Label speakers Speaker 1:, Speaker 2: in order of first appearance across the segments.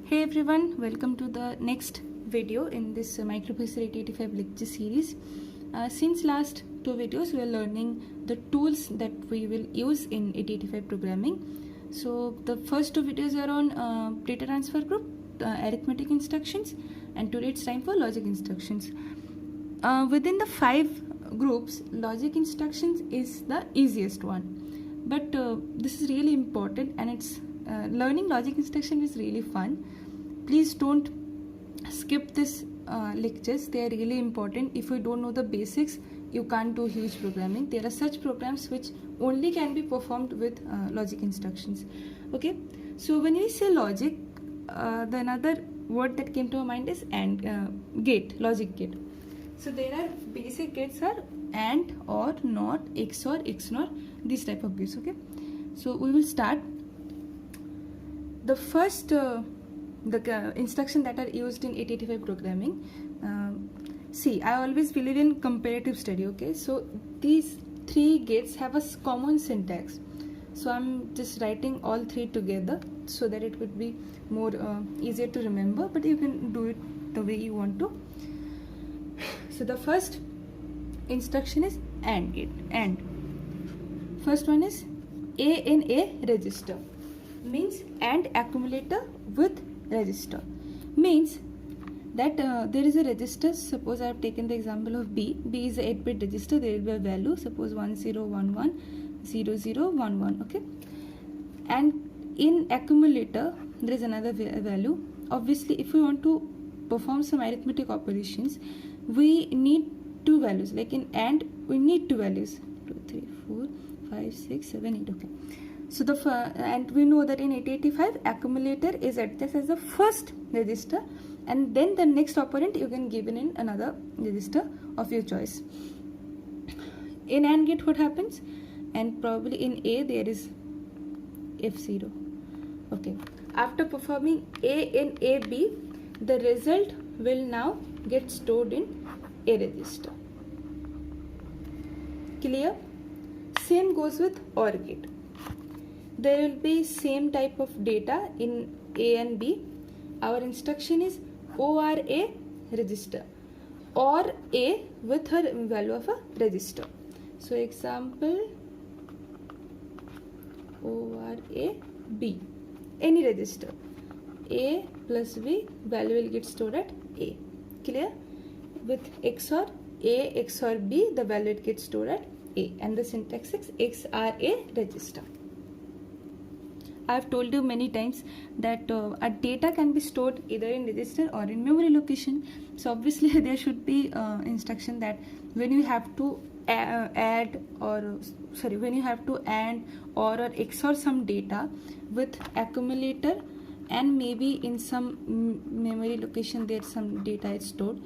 Speaker 1: Hey everyone, welcome to the next video in this Microprocessor 8085 lecture series. Since last two videos we are learning the tools that we will use in 8085 programming. So the first two videos are on data transfer group, arithmetic instructions, and today it's time for logic instructions. Within the five groups, logic instructions is the easiest one, but this is really important, and it's learning logic instruction is really fun. Please don't skip this lectures. They are really important. If you don't know the basics, you can't do huge programming. There are such programs which only can be performed with logic instructions. Okay, so when we say logic, the another word that came to my mind is gate, logic gate. So there are basic gates are AND, OR, NOT, XOR, XNOR, these type of gates. Okay, so we will start. The first instruction that are used in 8085 programming. See, I always believe in comparative study. Okay, so these three gates have a common syntax. So I'm just writing all three together so that it would be more easier to remember. But you can do it the way you want to. So the first instruction is AND gate. AND. First one is A in A register. Means AND accumulator with register. Means that there is a register. Suppose I have taken the example of B. B is a 8-bit register. There will be a value. Suppose 1011 0011. Okay. And in accumulator there is another value. Obviously, if we want to perform some arithmetic operations, we need two values. Like in AND, we need two values. 2, 3, 4, 5, 6, 7, 8. Okay. So and we know that in 8085 accumulator is addressed as the first register, and then the next operand you can give in another register of your choice. In AND gate what happens? And probably in A there is F0. Okay. After performing A in AB, the result will now get stored in A register. Clear? Same goes with OR gate. There will be same type of data in A and B. Our instruction is OR A register, or A with her value of a register. So example, OR A B, any register, A plus B, value will get stored at A. Clear? With XOR A XOR B, the value it gets stored at A, and the syntax is XRA register. I have told you many times that a data can be stored either in register or in memory location. So obviously there should be instruction that when you have to AND or AND or XOR some data with accumulator, and maybe in some memory location there some data is stored.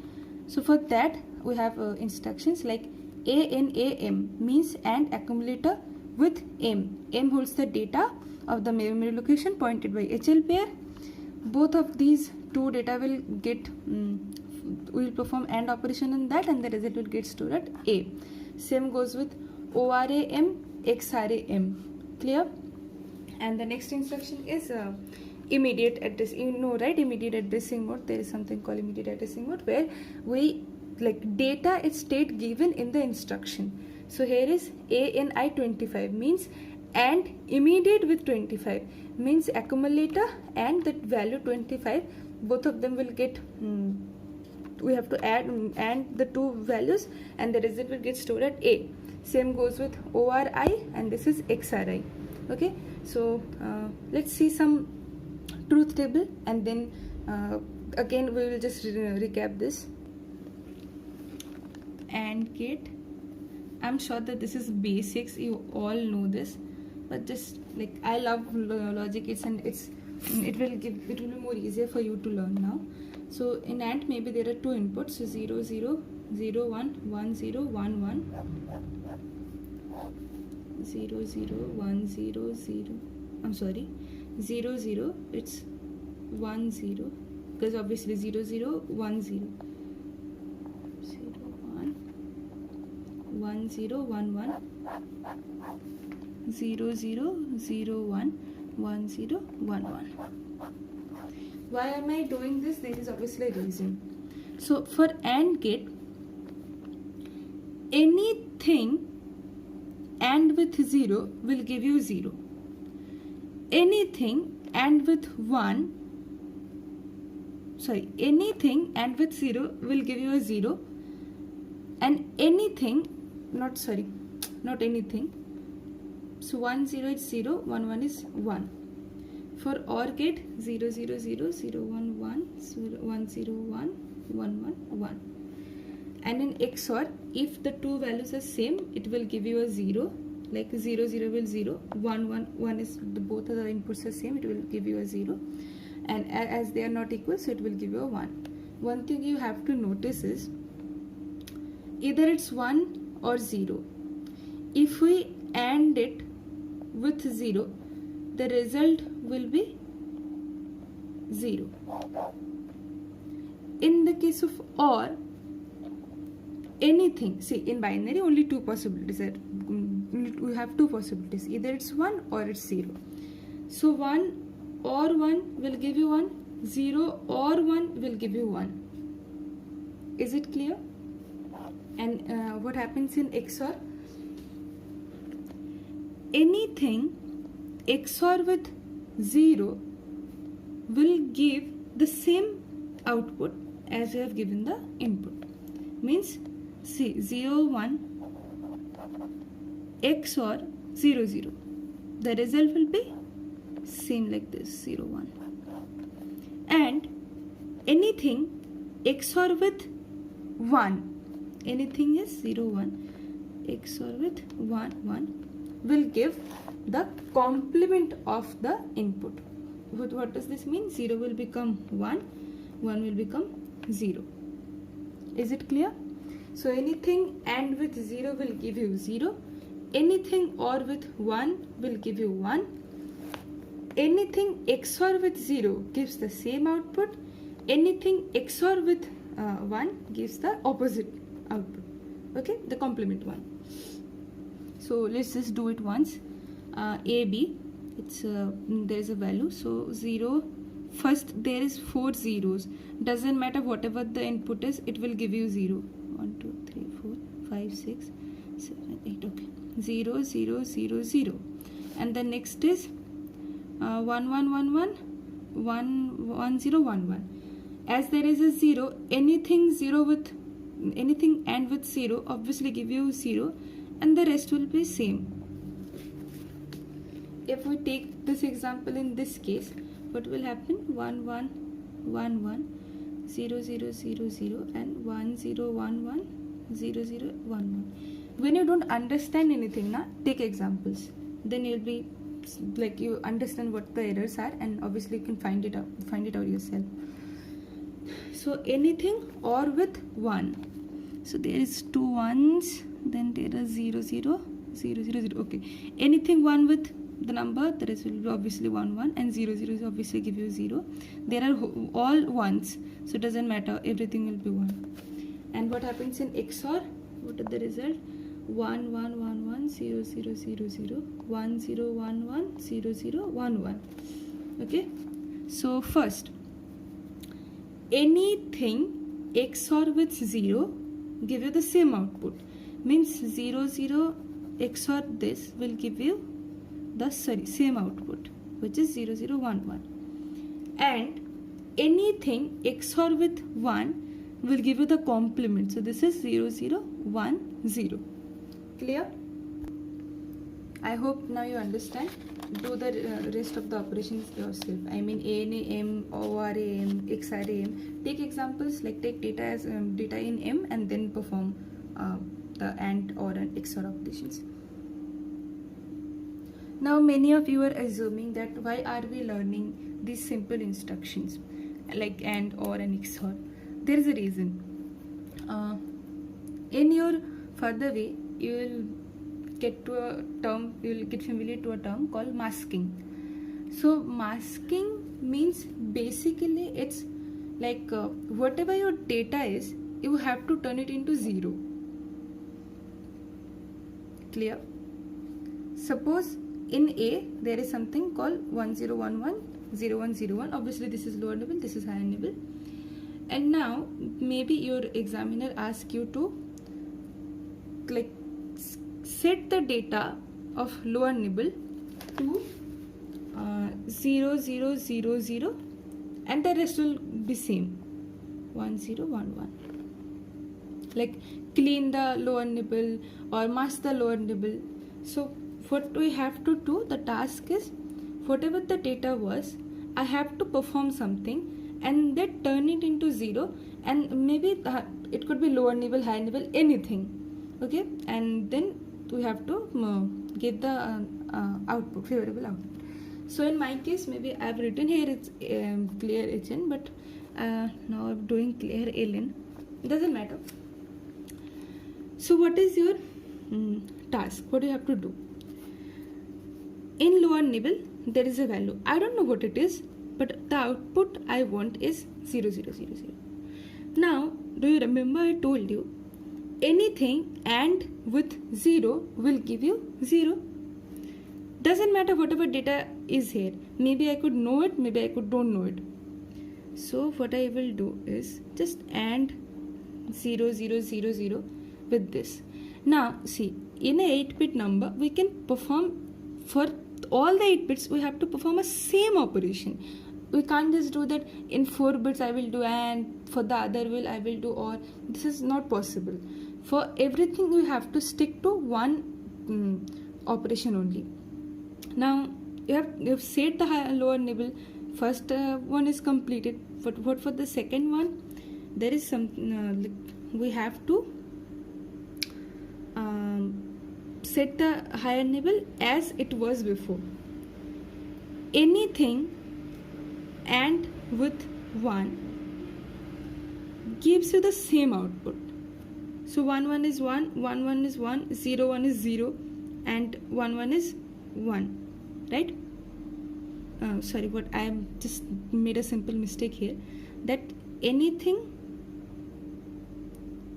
Speaker 1: So for that we have instructions like A in AM, means AND accumulator with M. M holds the data of the memory location pointed by HL pair. Both of these two data will get we will perform AND operation on that, and the result will get stored at A. Same goes with ORAM, XRAM. Clear? And the next instruction is immediate address. You know, right? Immediate addressing mode. There is something called immediate addressing mode where we like data is state given in the instruction. So here is A in I25 means and immediate with 25, means accumulator and the value 25, both of them will get we have to add and the two values, and the result will get stored at A. Same goes with ORI, and this is XRI. Okay, so let's see some truth table, and then again we will just recap this. AND gate, I'm sure that this is basics, you all know this, but just like I love logic gates, and it will be more easier for you to learn now. So in AND maybe there are two inputs, so 0 0 0 1 1 0 1 1 0 0 1 0 0. I'm sorry, 0 0, it's 1 0, because obviously 0 0 1 0 0 1 1 0 1 1 0 0 0 1 1 0 1 1. Why am I doing this? There is obviously a reason. So for AND gate, anything AND with 0 will give you 0. Anything AND with 1, anything AND with 0 will give you a 0, and anything, not anything, so 1 0 is 0, 1 1 is 1. For OR gate, 0 0 0 0 1 1 0 1 0 1 1 1 1. And in XOR, if the two values are same, it will give you a 0, like 0 0 will 0, 1 1 1 is both of the inputs are same, it will give you a 0, and as they are not equal, so it will give you a 1. One thing you have to notice is either it's 1 or 0. If we AND it with 0, the result will be 0. In the case of OR, anything, see, in binary only two possibilities are, we have two possibilities, either it's 1 or it's 0. So 1 or 1 will give you 1, 0 or 1 will give you 1. Is it clear? And what happens in XOR? Anything XOR with 0 will give the same output as you have given the input. Means, see, 0 1 XOR 0 0. The result will be same like this, 0 1. And anything XOR with 1, anything is 0 1 XOR with 1 1 will give the complement of the input. What does this mean? 0 will become 1, 1 will become 0. Is it clear? So anything AND with 0 will give you 0, anything OR with 1 will give you 1, anything XOR with 0 gives the same output, anything XOR with 1 gives the opposite output, okay, the complement one. So let's just do it once. AB, it's there is a value, so 0, first there is 4 zeros, doesn't matter whatever the input is, it will give you 0. 1 2 3 4 5 6 7 8, okay, 0 0 0 0. And the next is 1 1 1 1 1 1 0 1 1. As there is a 0, anything AND with 0 obviously give you 0, and the rest will be same. If we take this example in this case, what will happen? 1 1 1 1 0 0 0 0 and 1 0 1 1 0 0 1 1. When you don't understand anything, take examples. Then you'll be like, you understand what the errors are, and obviously you can find it out yourself. So anything OR with 1. So there is 2 1s, then there are 0 0 0 0 0. Okay. Anything 1 with the number, the rest will be obviously 1 1, and 0 0 is obviously give you 0. There are all 1s, so it doesn't matter, everything will be 1. And what happens in XOR? What is the result? 1 1 1 1 0 0 0 0 1 0 1 1 0 0 1 1. Okay. So first, anything XOR with 0 give you the same output. Means 0 0 XOR this will give you the same output, which is 0 0 1 1. And anything XOR with 1 will give you the complement. So this is 0 0 1 0. Clear? I hope now you understand. Do the rest of the operations yourself. I mean ANAM, ORAM, XRAM. Take examples, like take data as data in M, and then perform the AND, OR and XOR operations. Now many of you are assuming that why are we learning these simple instructions like AND, OR and XOR? There is a reason. In your further way, you will get to a term, you will get familiar to a term called masking. So masking means basically it's like whatever your data is, you have to turn it into 0. Clear? Suppose in A there is something called 1011 0 1 0 1. Obviously this is lower nibble, this is higher nibble. And now maybe your examiner asks you to like set the data of lower nibble to 0 0 0 0, and the rest will be same 1 0 1 1. Like clean the lower nibble or mask the lower nibble. So what we have to do, the task is, whatever the data was, I have to perform something and then turn it into 0, and maybe it could be lower nibble, high nibble, anything. Okay, and then we have to get the output, favorable output. So in my case, maybe I've written here it's clear HN, but now I'm doing clear LN. Doesn't matter. So what is your task? What do you have to do? In lower nibble, there is a value. I don't know what it is, but the output I want is 0 0 0 0. Now, do you remember I told you anything and with 0 will give you 0. Doesn't matter whatever data is here. Maybe I could know it, maybe I could don't know it. So what I will do is just AND 0 0 0 0 with this. Now see, in a 8-bit number we can perform, for all the 8 bits we have to perform a same operation. We can't just do that in 4 bits I will do and for the other I will do OR. This is not possible. For everything we have to stick to one operation only. Now you have set the lower nibble. First one is completed. But what for the second one? There is some we have to set the higher nibble as it was before. Anything and with 1 gives you the same output. So 1 1 is 1, 1 1 is 1, 0 1 is 0, and 1 1 is 1, right? Sorry, but I am just made a simple mistake here. That anything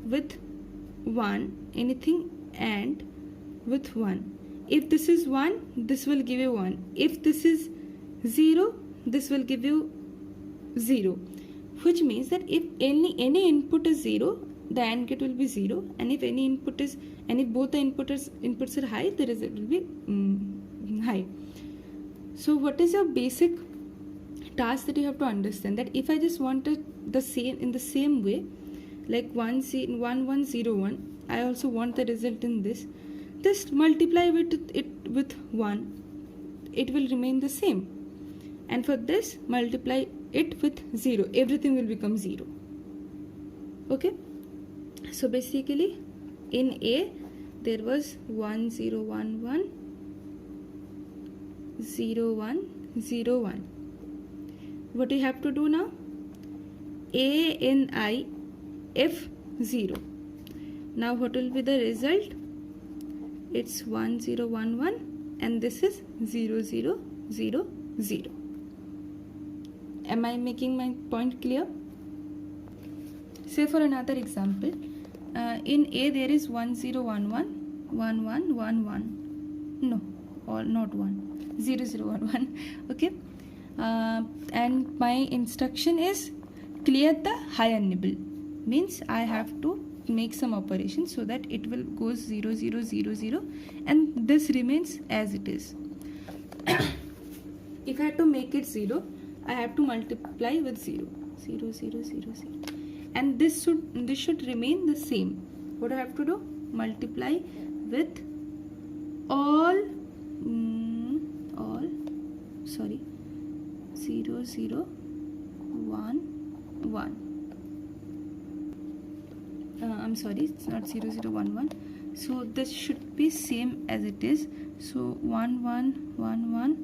Speaker 1: with 1, anything and with 1. If this is 1, this will give you 1. If this is 0, this will give you 0. Which means that if any input is 0, the AND gate will be 0, and if any input is, and if both the inputs are high, the result will be high. So what is your basic task that you have to understand? That if I just wanted the same in the same way, like 1 1 0 1, I also want the result in this. Just multiply it with 1, it will remain the same. And for this, multiply it with 0, everything will become 0. Okay, so basically in A there was 1 0 1 1 0 1 0 1. What do you have to do now? ANI F0. Now what will be the result? It's 1 0 1 1, and this is 0 0 0 0. Am I making my point clear? Say for another example, in A there is 1 0 1 1 1 1 1 1. No, or not 1, 0 0 1 1. Okay, and my instruction is clear the higher nibble. Means I have to make some operation so that it will go 0 0 0 0, and this remains as it is. If I have to make it 0, I have to multiply with 0 0 0 0 0, and this should remain the same. What do I have to do? Multiply with all 0 0 1 1. I'm sorry, it's not 0 0 1 1. So this should be same as it is. So 1 1 1 1,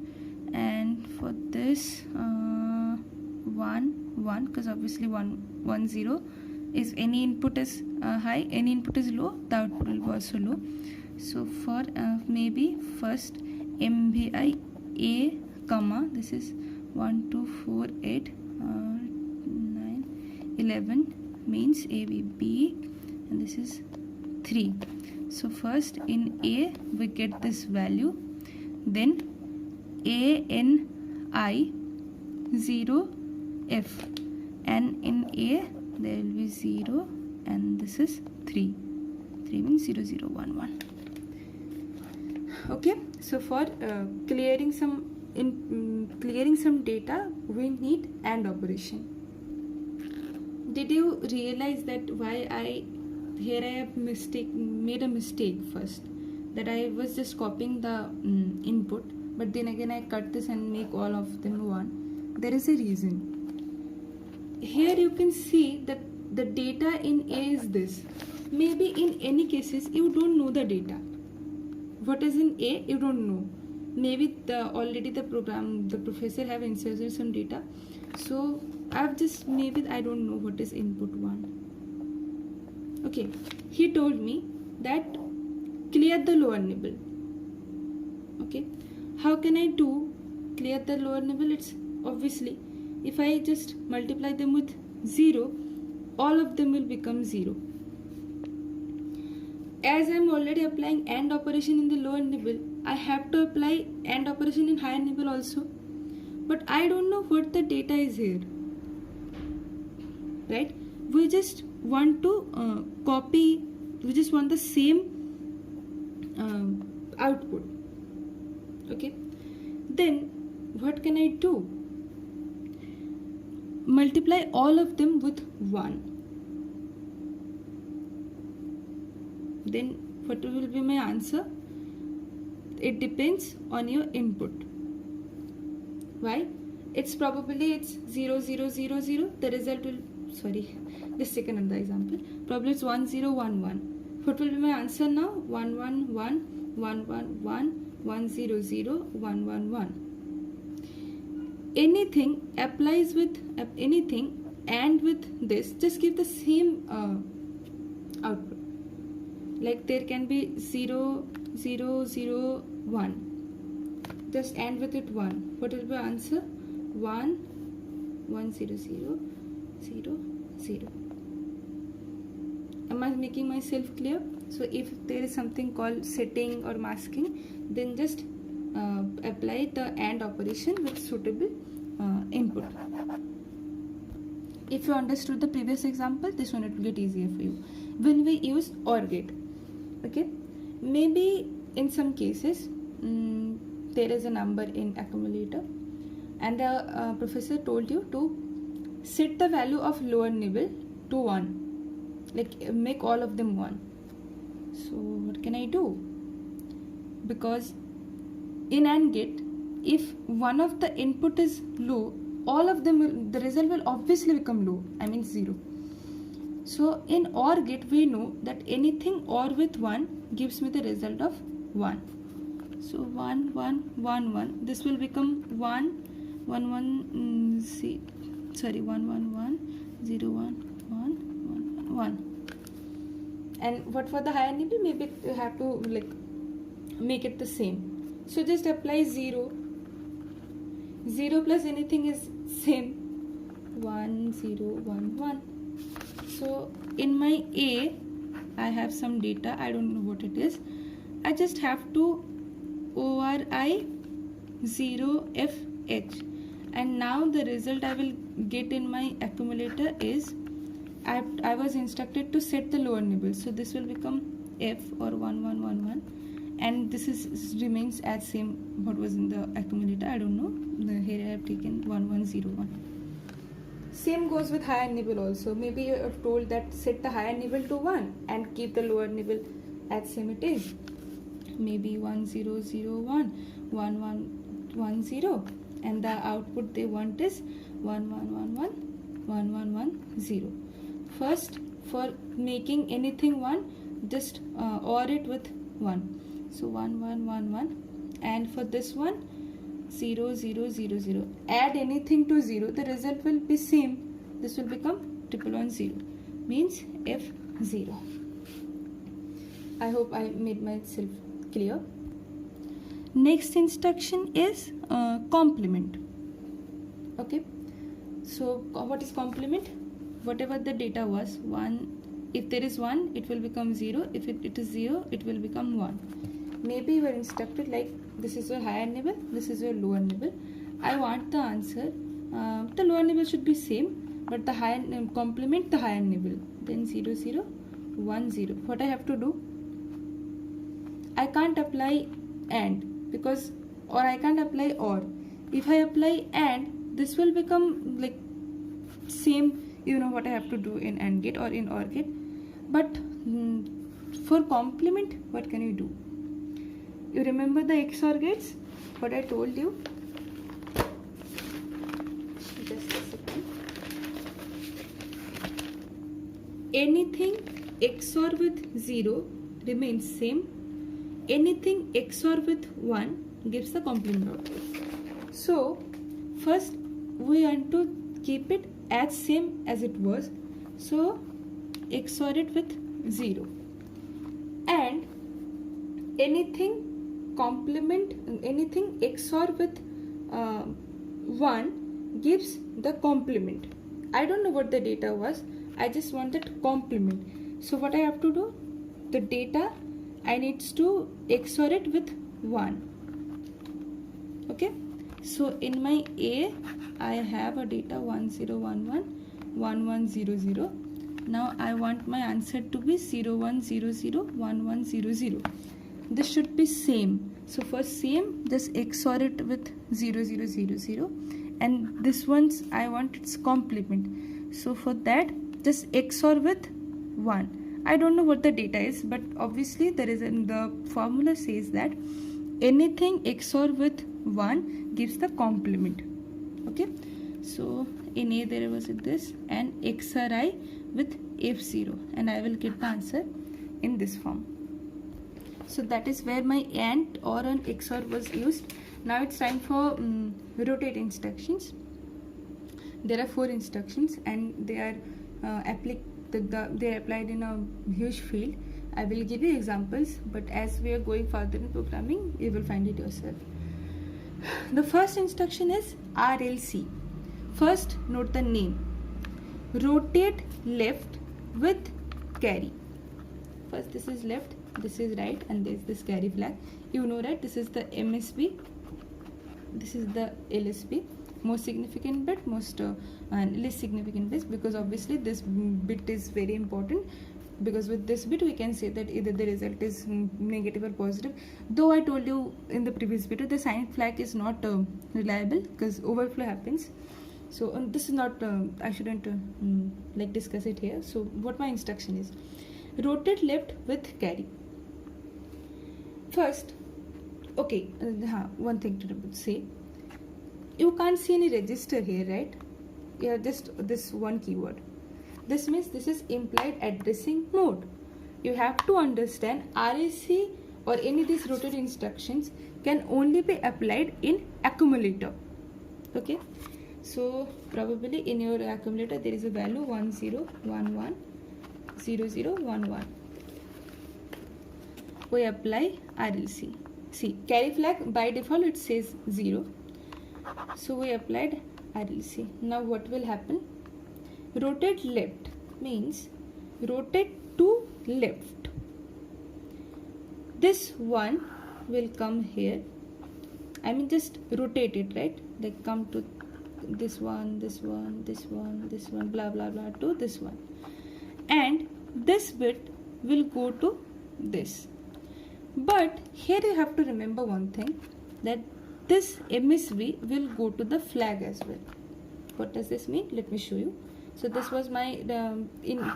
Speaker 1: and for this 1 1, because obviously 1 1 0 is, any input is high, any input is low, the output will be also low. So for maybe first MVI A comma, this is 1 2 4 8 9 11, means AVB, and this is 3. So first in A we get this value, then ANI 0 f, and in A there will be 0 and this is 3 means 0 0 1 1. Okay, so for clearing some data we need AND operation. Did you realize that why I have made a mistake first, that I was just copying the input, but then again I cut this and make all of them 1. There is a reason. Here you can see that the data in A is this. Maybe in any cases you don't know the data. What is in A you don't know. Maybe already the professor have inserted some data. So maybe I don't know what is input 1. Okay, he told me that clear the lower nibble. Okay, how can I do clear the lower nibble? It's obviously, if I just multiply them with 0, all of them will become 0. As I am already applying AND operation in the lower nibble, I have to apply AND operation in higher nibble also. But I don't know what the data is here. Right? We just want to copy, we just want the same output. Okay? Then what can I do? Multiply all of them with 1. Then what will be my answer? It depends on your input. Why? It's 0 0 0 0. The result will, let's take another example. Probably it's 1 0 1 1. What will be my answer now? 1 1 1 1 1 1 1 0 0 1 1 1. Anything applies with anything and with this, just give the same output. Like there can be 0 0 0 1. Just end with it 1. What will be answer? 1 1 0 0 0 0. Am I making myself clear? So if there is something called setting or masking, then just apply the AND operation with suitable input. If you understood the previous example, this one it will get easier for you. When we use OR gate, okay, maybe in some cases there is a number in accumulator and the professor told you to set the value of lower nibble to 1, like make all of them 1. So what can I do? Because in AND gate, if one of the input is low, all of them the result will obviously become low, I mean 0. So in OR gate we know that anything OR with 1 gives me the result of 1. So 1 1 1 1, this will become 1 1 1 1 1 1 0 1 1 1 1. And what for the higher nibble? Maybe you have to like make it the same. So just apply 0. 0 plus anything is same. 1 0 1 1. So in my A, I have some data. I don't know what it is. I just have to ORI 0FH. And now the result I will get in my accumulator is, I was instructed to set the lower nibble. So this will become F or 1 1 1 1. And this remains as same what was in the accumulator. I don't know. Here I have taken 1 1 0 1. Same goes with higher nibble also. Maybe you are told that set the higher nibble to 1 and keep the lower nibble as same it is. Maybe 1 0 0 1 1 1 1 0, and the output they want is 1 1 1 1 1 1 1 0. First, for making anything 1, just OR it with 1. So 1 1 1 1, and for this one 0 0 0 0. Add anything to 0, the result will be same. This will become 1 1 1 0, means F0. I hope I made myself clear. Next instruction is complement. Okay, so what is complement? Whatever the data was, 1, if there is 1, it will become 0. If it is 0, it will become 1. Maybe you were instructed like this is your higher nibble, this is your lower nibble. I want the answer the lower nibble should be same, but the higher complement the higher nibble. Then 0 0 1 0. What I have to do? I can't apply AND because, or I can't apply OR. If I apply AND, this will become like same. You know what I have to do in AND gate or in OR gate. But for complement, what can you do? You remember the XOR gates? What I told you? Just a second. Anything XOR with 0 remains same. Anything XOR with 1 gives the complement output. So first we want to keep it as same as it was. So XOR it with 0. And anything XOR with 1 gives the complement. I don't know what the data was. I just wanted complement. So what I have to do? The data I needs to XOR it with 1. Okay. So in my A, I have a data 1011 1100. Now I want my answer to be 0100 1100. This should be same. So for same, just XOR it with 0000, and this one's I want its complement. So for that, just XOR with 1. I don't know what the data is, but obviously there is the formula says that anything XOR with 1 gives the complement. Okay, so in A there was this, and XRI with F0, and I will get the answer in this form. So that is where my AND or an XOR was used. Now it's time for rotate instructions. There are 4 instructions, and they are they are applied in a huge field. I will give you examples, but as we are going further in programming, you will find it yourself. The first instruction is RLC. First, note the name. Rotate left with carry. First, this is left, this is right, and this is this carry flag. You know, right? This is the MSB, this is the LSB. Most significant bit, most least significant bit, because obviously this bit is very important, because with this bit we can say that either the result is negative or positive. Though I told you in the previous video the sign flag is not reliable because overflow happens. So this is not I shouldn't like discuss it here. So what my instruction is: rotate left with carry. First, okay, one thing to say. You can't see any register here, right? Yeah, just this one keyword. This means this is implied addressing mode. You have to understand RAC or any of these rotate instructions can only be applied in accumulator. Okay, so probably in your accumulator there is a value 1011 0011. We apply RLC. See, carry flag by default it says 0. So we applied RLC. Now what will happen? Rotate left means rotate to left. This one will come here. I mean just rotate it, right? Like come to this one, this one, this one, this one, blah blah blah to this one. And this bit will go to this. But here you have to remember one thing, that this MSB will go to the flag as well. What does this mean? Let me show you. So this was my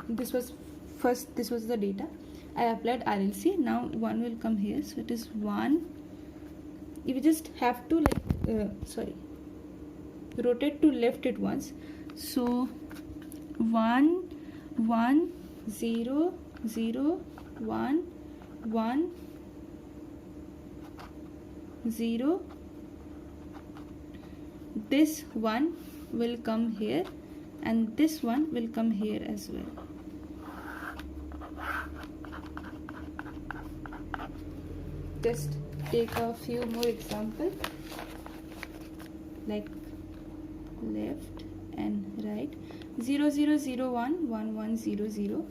Speaker 1: this was the data. I applied RLC. Now one will come here. So it is 1. You just have to rotate to left it once. So 1 1 0 0 1 1 0. This one will come here and this one will come here as well. Just take a few more examples like left and right. 0001 1100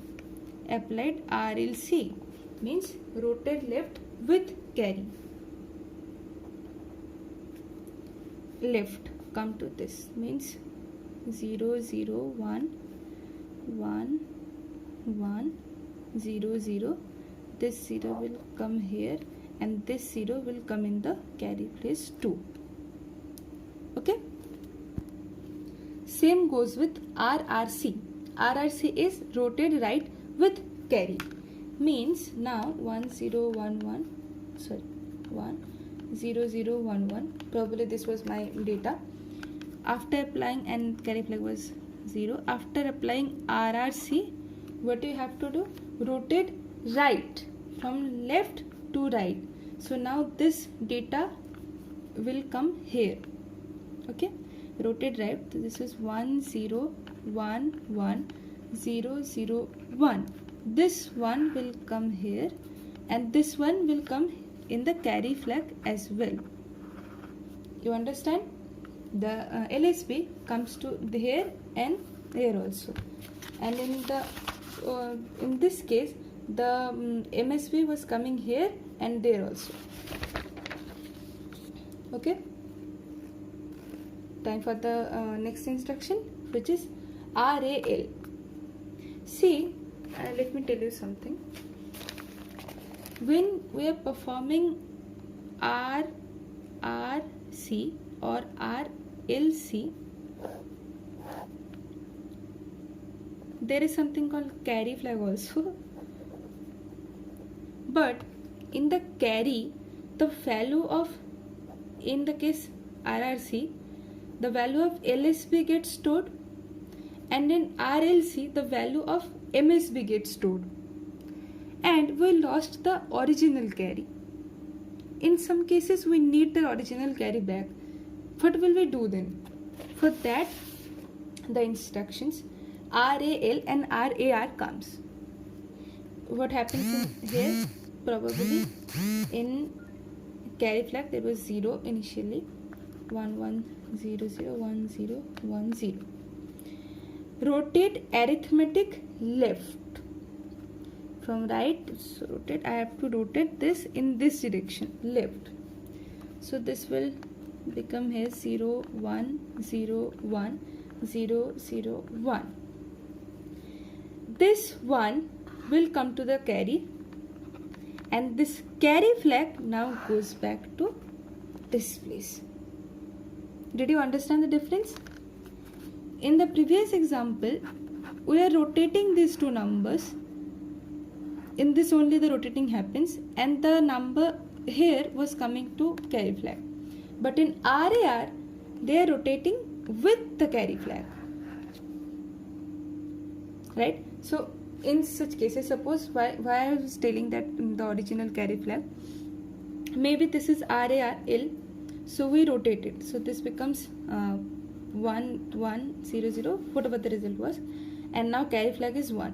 Speaker 1: applied RLC means rotate left with carry. Left come to this, means 0 0 1 1 1 0 0. This 0 will come here and this 0 will come in the carry place 2. Okay, same goes with RRC. RRC is rotate right with carry, means now 1 0 1 1 0 0 1 1, probably this was my data. After applying, and carry flag was 0, after applying RRC, what you have to do? Rotate right, from left to right. So now this data will come here. Okay, rotate right. So this is 1 0 1 1 0 0 1. This one will come here and this one will come in the carry flag as well. You understand? The LSB comes to here and here also, and in this case the MSB was coming here and there also. Okay, time for the next instruction, which is RAL. See, let me tell you something. When we are performing RRC or RLC, there is something called carry flag also. But in the carry, the value of, in the case RRC, the value of LSB gets stored, and in RLC the value of MSB gets stored, and we lost the original carry. In some cases we need the original carry back. What will we do then? For that, the instructions RAL and RAR comes. What happens in here? Probably in carry flag there was 0 initially, 1 1 0 0 1 0 1 0. Rotate arithmetic left from right. So rotate, I have to rotate this in this direction, left. So this will become here 0 1 0 1 0 0 1. This 1 will come to the carry, and this carry flag now goes back to this place. Did you understand the difference? In the previous example, we are rotating these two numbers. In this only the rotating happens, and the number here was coming to carry flag. But in RAR, they are rotating with the carry flag. Right? So in such cases, suppose why I was telling that in the original carry flag, maybe this is RAR L, so we rotate it. So this becomes 1 1 0 0, whatever the result was, and now carry flag is 1.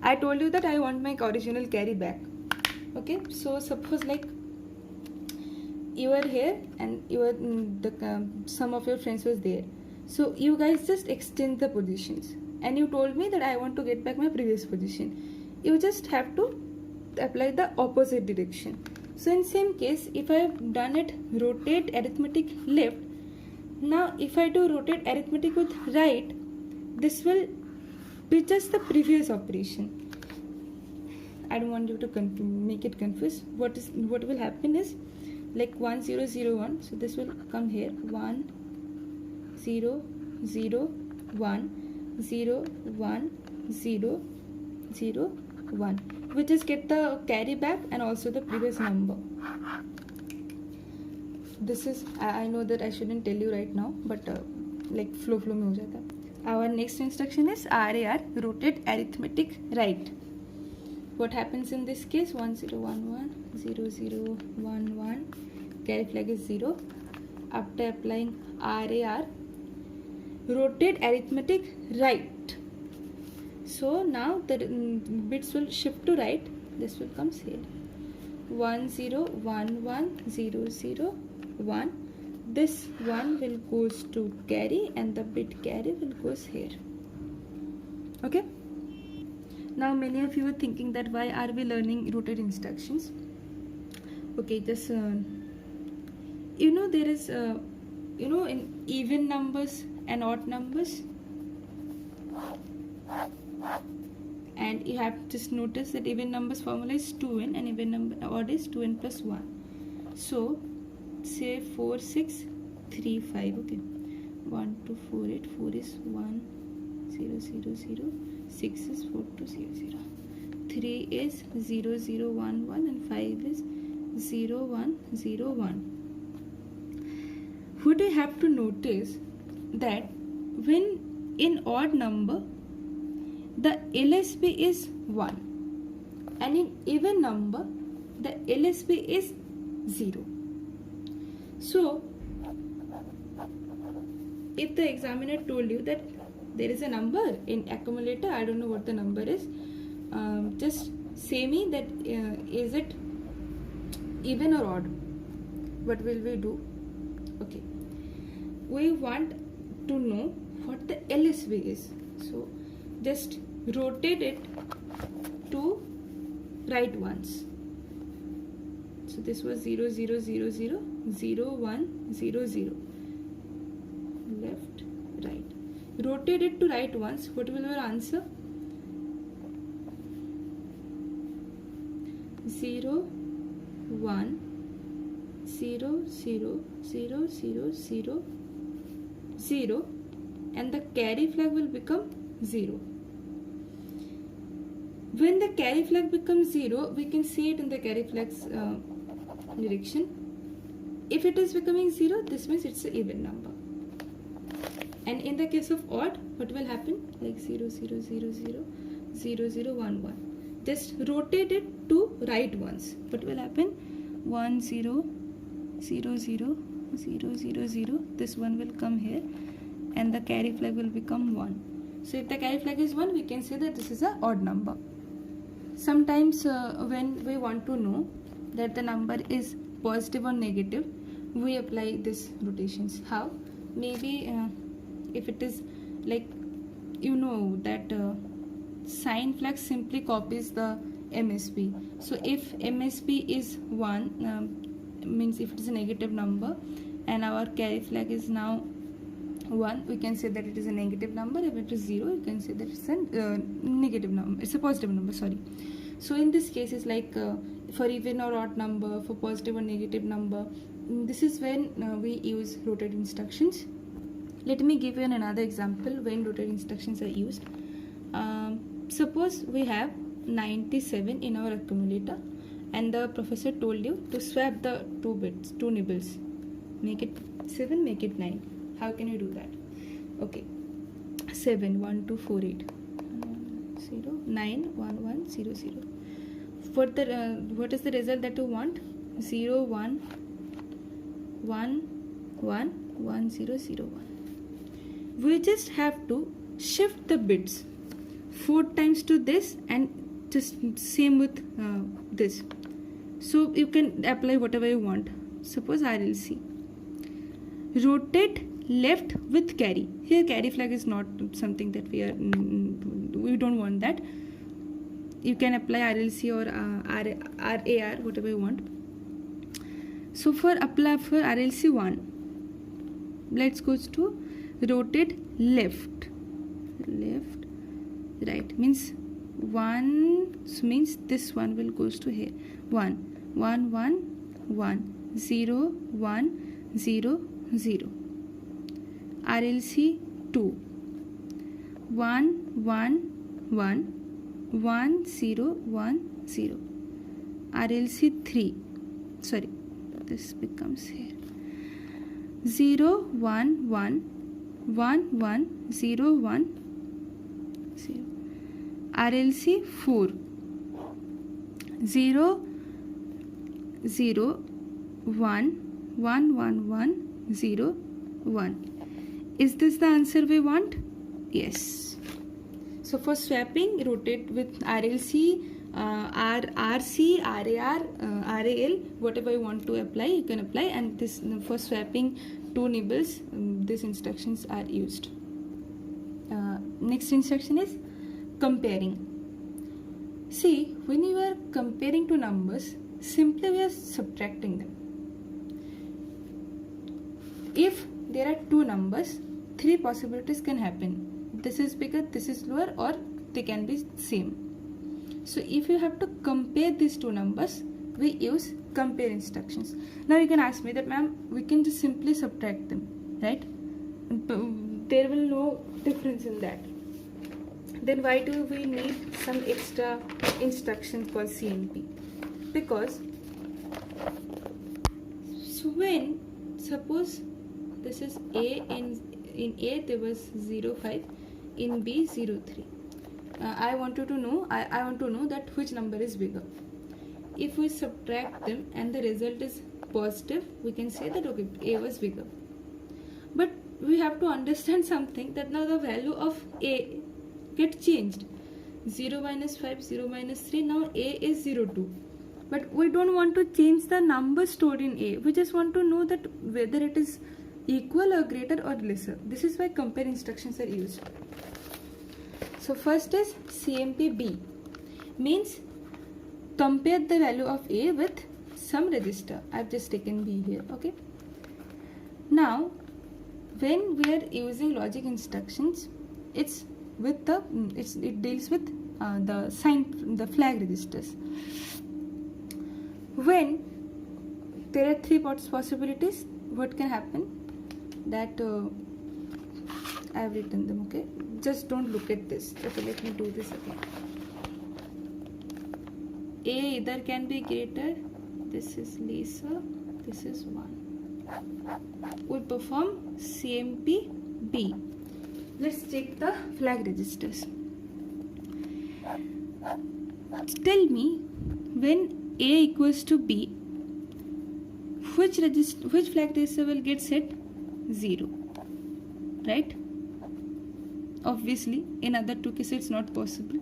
Speaker 1: I told you that I want my original carry back. Okay, so suppose like you are here and you are some of your friends was there, so you guys just exchange the positions, and you told me that I want to get back my previous position. You just have to apply the opposite direction. So in same case, if I have done it rotate arithmetic left, now if I do rotate arithmetic with right, this will be just the previous operation. I don't want you to make it confused. What will happen is like 1 0 0 1, so this will come here 1 0 0 1 0 1 0 0 1. We just get the carry back and also the previous number. This is, I know that I shouldn't tell you right now, but like flow में हो जाता है. Our next instruction is RAR, rotate arithmetic right. What happens in this case? 1 0 1 1 0 0 1 1, carry flag is 0. After applying RAR, rotate arithmetic right. So now the bits will shift to right. This will come here. 1 0 1 1 0 0 1. This 1 will goes to carry and the bit carry will goes here. Okay. Now many of you are thinking that why are we learning rotate instructions? Okay, just you know there is you know, in even numbers and odd numbers, and you have just noticed that even numbers formula is 2n and even number odd is 2n plus 1. So say 4 6 3 5. Okay, 1 2 4 8, 4 is 1 0 0 0, 6 is 4 2 0 0, 3 is 0 0 1 1, and 5 is 0 1 0 1. What you have to notice that when in odd number the LSB is 1 and in even number the LSB is 0. So if the examiner told you that there is a number in accumulator, I don't know what the number is, just say me that is it even or odd. What will we do? Okay, we want to know what the LSB is, so just rotate it to right ones. So this was 0 0 0 0 0 1 0 0, left right, rotate it to right ones. What will our answer? 0 1 0 0 0 0 0 0, and the carry flag will become 0. When the carry flag becomes 0, we can see it in the carry flag's direction. If it is becoming 0, this means it's an even number. And in the case of odd, what will happen? Like 0 0 0 0 0 0 1 1. Just rotate it to right ones. What will happen? 1 0 0 0 0 0 0. This one will come here, and the carry flag will become 1. So if the carry flag is 1, we can say that this is an odd number. Sometimes when we want to know that the number is positive or negative, we apply this rotations. How? Maybe if it is like, you know that sign flag simply copies the MSB. So if MSB is 1, means if it is a negative number and our carry flag is now 1, we can say that it is a negative number. If it is 0, you can say that it's a negative number, it's a positive number, sorry. So in this case, it's like for even or odd number, for positive or negative number, this is when we use rotate instructions. Let me give you another example when rotate instructions are used. Suppose we have 97 in our accumulator and the professor told you to swap the 2 bits, 2 nibbles, make it 7, make it 9. How can you do that? Okay, 7 1 2 4 8 0 9 1 1 0 0. What is the result that you want? 0 1 1 1 1 0 0 1. We just have to shift the bits 4 times to this and just same with this. So you can apply whatever you want. Suppose RLC. Rotate left with carry. Here carry flag is not something that we don't want that. You can apply RLC or RAR, whatever you want. So for RLC 1, let's go to rotate left right, means 1, so means this one will goes to here. 1 1 1 1 0 1 0 0. RLC 2 1 1 1 1 0 1 0. RLC 3, sorry, this becomes here 0 1 1 1 1 0 1 0. RLC 4 0 0 1 1 1 1 0 1. Is this the answer we want? Yes. So for swapping, rotate with RLC, RC, RAR, RAL, whatever you want to apply, you can apply. And this for swapping 2 nibbles, these instructions are used. Next instruction is comparing. See, when you are comparing two numbers, simply we are subtracting them. If there are two numbers, three possibilities can happen. This is bigger, this is lower, or they can be same. So if you have to compare these two numbers, we use compare instructions. Now you can ask me that, ma'am, we can just simply subtract them, right? There will no difference in that. Then why do we need some extra instruction called CMP? Because so when suppose this is A, in A there was 0.5, in B 0.3. I want to know that which number is bigger. If we subtract them and the result is positive, we can say that okay, A was bigger. But we have to understand something, that now the value of A get changed. 0 minus 5, 0 minus 3, now A is 0.2. But we don't want to change the number stored in A. We just want to know that whether it is equal or greater or lesser. This is why compare instructions are used. So first is CMP B, means compare the value of A with some register. I've just taken B here, okay. Now when we are using logic instructions, it deals with the flag registers. When there are three possibilities, what can happen? That I have written them, okay. Just don't look at this. Okay, let me do this again. A either can be greater, this is lesser, this is 1. We perform CMP B. Let's check the flag registers. Tell me, when A equals to B, which flag register will get set 0, right? Obviously, in other two cases it's not possible.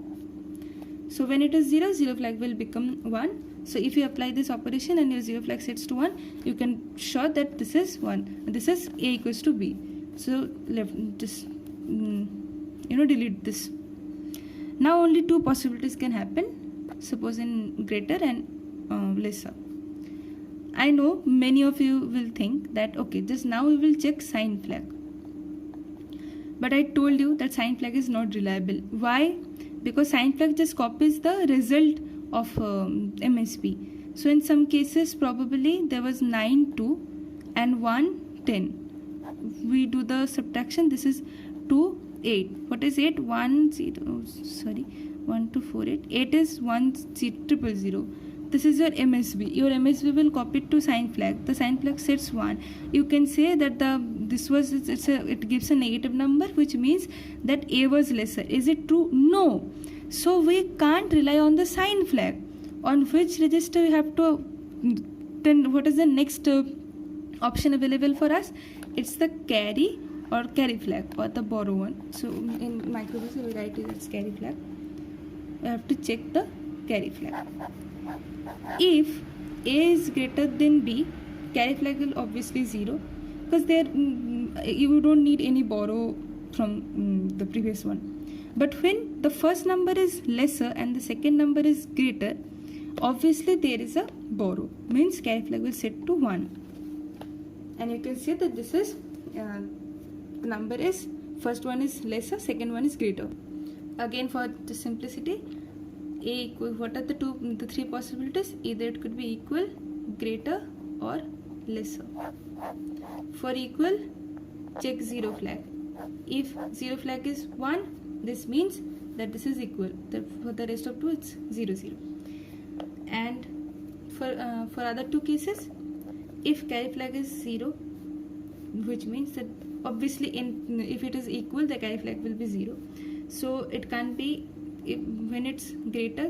Speaker 1: So when it is 0, 0 flag will become 1. So if you apply this operation and your 0 flag sets to 1, you can show that this is 1. This is A equals to B. So just delete this. Now only two possibilities can happen. Suppose in greater and lesser. I know many of you will think that okay, just now we will check sign flag. But I told you that sign flag is not reliable. Why? Because sign flag just copies the result of MSB. So in some cases probably there was 9 2 and 1 10. We do the subtraction. This is 2 8. What is 8? 1 2 4 8. 8 is 1 0 0. This is your MSB. Your MSB will copy it to sign flag. The sign flag sets 1. You can say that it gives a negative number, which means that A was lesser. Is it true? No. So we can't rely on the sign flag. On which register we have to? Then what is the next option available for us? It's the carry or carry flag, or the borrow one. So in micro:bit we write it as carry flag. We have to check the carry flag. If A is greater than B, carry flag will obviously 0, because there you don't need any borrow from the previous one. But when the first number is lesser and the second number is greater, obviously there is a borrow, means carry flag will set to 1. And you can see that this is number is, first one is lesser, second one is greater. Again, for the simplicity, A equal, what are the three possibilities? Either it could be equal, greater, or lesser. For equal, check 0 flag. If 0 flag is 1, this means that this is equal. For the rest of two, it's 0 0. And for other two cases, if carry flag is 0, which means that obviously if it is equal, the carry flag will be 0. So it can't be when it's greater.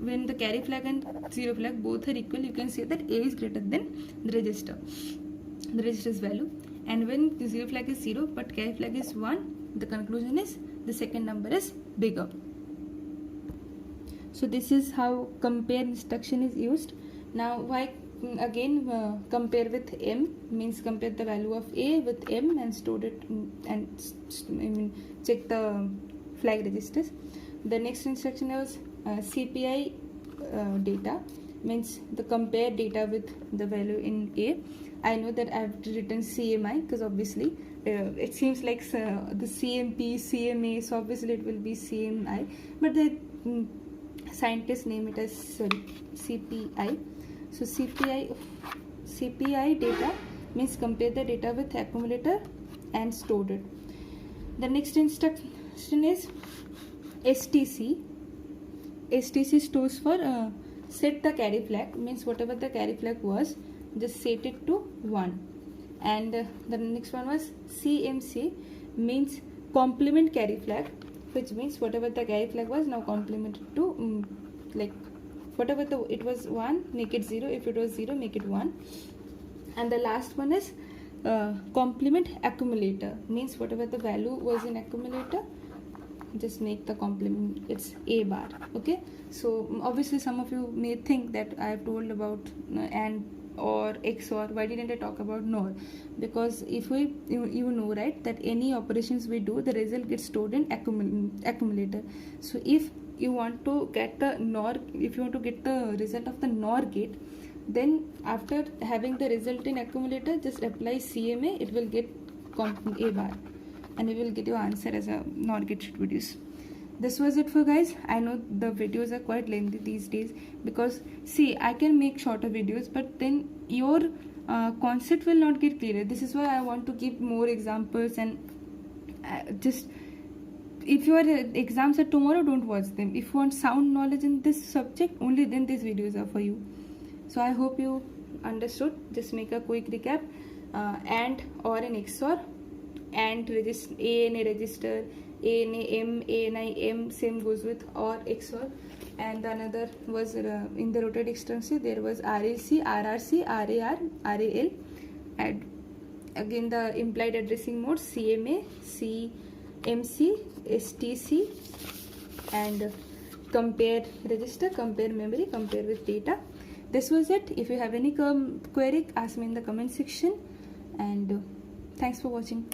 Speaker 1: When the carry flag and 0 flag both are equal, you can say that A is greater than the register's value. And when the 0 flag is 0 but carry flag is 1, the conclusion is the second number is bigger. So this is how compare instruction is used. Now why again compare with M, means compare the value of A with M and store it and check the flag registers. The next instruction is CPI data, means the compare data with the value in A. I know that I've written CMI because obviously it seems like the CMP, CMA, so obviously it will be CMI, but the scientists name it as CPI. So CPI data means compare the data with accumulator and stored it. The next instruction is STC. STC stands for set the carry flag, means whatever the carry flag was, just set it to 1. And the next one was CMC, means complement carry flag, which means whatever the carry flag was, now complement it to like whatever it was 1, make it 0. If it was 0, make it 1. And the last one is complement accumulator, means whatever the value was in accumulator, just make the complement, it's A bar. Okay, so obviously some of you may think that I have told about AND or XOR, why didn't I talk about NOR? Because if you know, right, that any operations we do, the result gets stored in accumulator. So if you want to get the NOR, if you want to get the result of the NOR gate, then after having the result in accumulator, just apply CMA, it will get A bar, and you will get your answer as a NOR gate should produce. This was it for guys. I know the videos are quite lengthy these days, because see, I can make shorter videos, but then your concept will not get clearer. This is why I want to give more examples, and just if your exams are tomorrow, don't watch them. If you want sound knowledge in this subject, only then these videos are for you. So I hope you understood. Just make a quick recap. AND or an XOR, AND register, ANA register, ANA M, same goes with OR XOR. And another was in the rotated extension, there was RAC, RRC, RAR, RAL. And again the implied addressing mode, CMA, CMC, STC, and compare register, compare memory, compare with data. This was it. If you have any query, ask me in the comment section, and thanks for watching.